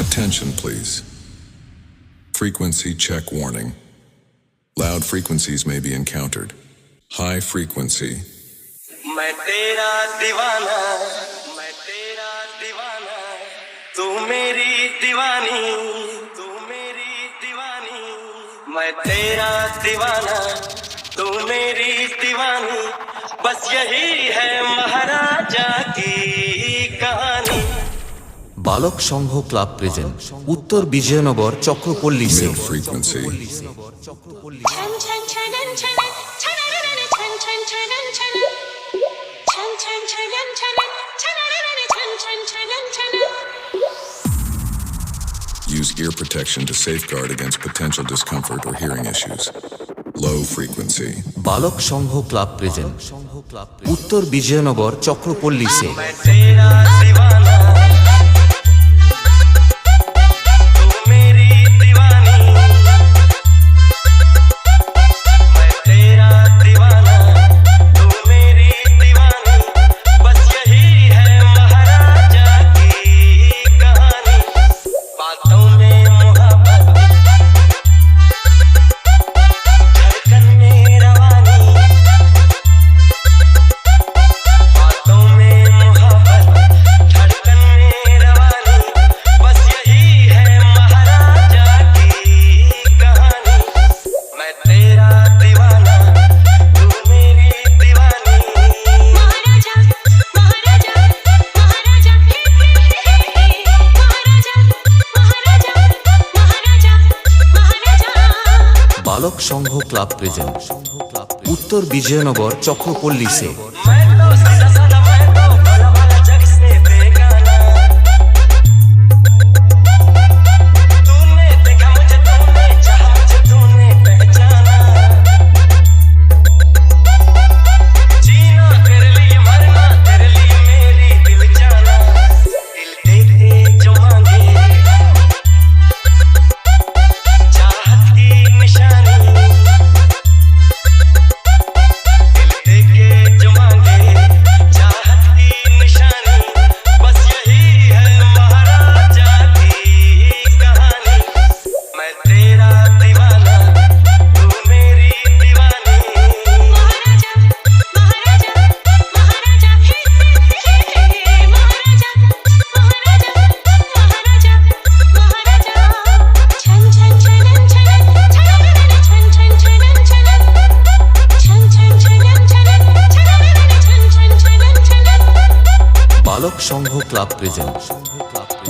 Attention, please. Frequency check warning. Loud frequencies may be encountered. High frequency. मैं तेरा दीवाना, तू मेरी दीवानी, मैं तेरा दीवाना, तू मेरी दीवानी, बस यही है महाराजा की कहानी। বালক সংঘ ক্লাব প্রেজেন্ট উত্তর Bijoynagar চক্রপল্লী Mid frequency. Use ear protection to safeguard against potential discomfort or hearing issues. Low frequency. বালক সংঘ ক্লাব প্রেজেন্ট উত্তর বিজয়নগর চক্রপল্লী সে मैं तेरा दीवाना, तू मेरी दीवानी, मैं तेरा दीवाना, तू मेरी दीवानी, बस यही है महाराजा की कहानी। बातों में मोहब्बत, धड़कन में रवानी, बातों में मोहब्बत, धड़कन में रवानी, बस यही है महाराजा की कहानी। मैं तेरा दीवाना, तू मेरी दीवानी। महाराजा, महाराजा, महाराजा, महाराजा, महाराजा, महाराजा, महाराजा। বালক সংঘ ক্লাব প্রেজেন্ট উত্তর বিজয়নগর চক্রপল্লী সে मैं तो सीधा साधा, मैं तो भोला भाला, जग से बेगाना। तूने देखा मुझे, तूने चाहा मुझे, तूने पहचाना। जीना तेरे लिए, मरना तेरे लिए, मेरी दिल जाना। दिल दे दे जो मांगे, चाहत की निशानी। दिल दे के जो मांगे, चाहत की निशानी, बस यही है महाराजा की कहानी। मैं तेरा दीवाना, तू मेरी दीवानी। महाराजा, महाराजा, महाराजा, महाराजा, महाराजा, महाराजा, महाराजा। छन छन छनन छनन, छन छन छनन छनन, छन छन छनन छनन, छन छन छनन छनन। বালক সংঘ ক্লাব প্রেজেন্ট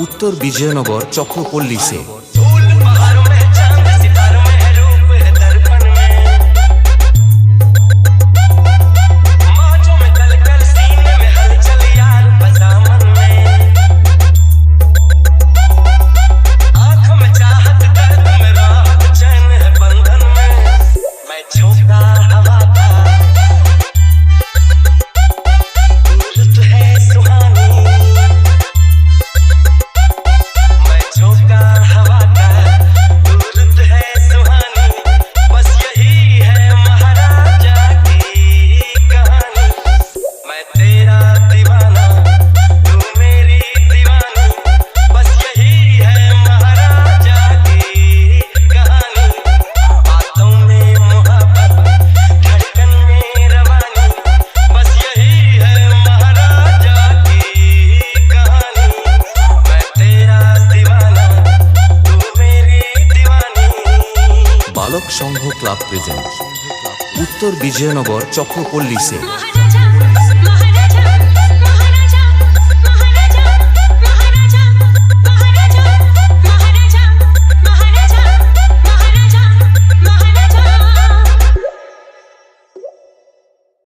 উত্তর বিজয়নগর চক্রপল্লী সে फूल बहारों में, चांद सितारों में, रूप है दर्पण में। मौजों में कलकल, सीने में हलचल, यार बसा मन में। आंखों में चाहत, दर्द में राहत, चैन है बंधन में। मैं झोंका हवा का, रूप है सुहानी। मैं झोंका हवा का, रूप है सुहानी, बस यही है महाराजा की कहानी। मैं तेरा दीवाना, तू मेरी दीवानी, बस यही है महाराजा की कहानी। बातों में मोहब्बत, धड़कन में रवानी, बस यही है महाराजा की कहानी। मैं तेरा दीवाना, तू मेरी दीवानी। বালক সংঘ ক্লাব প্রেজেন্ট উত্তর বিজয়নগর চক্রপল্লী সে महाराजा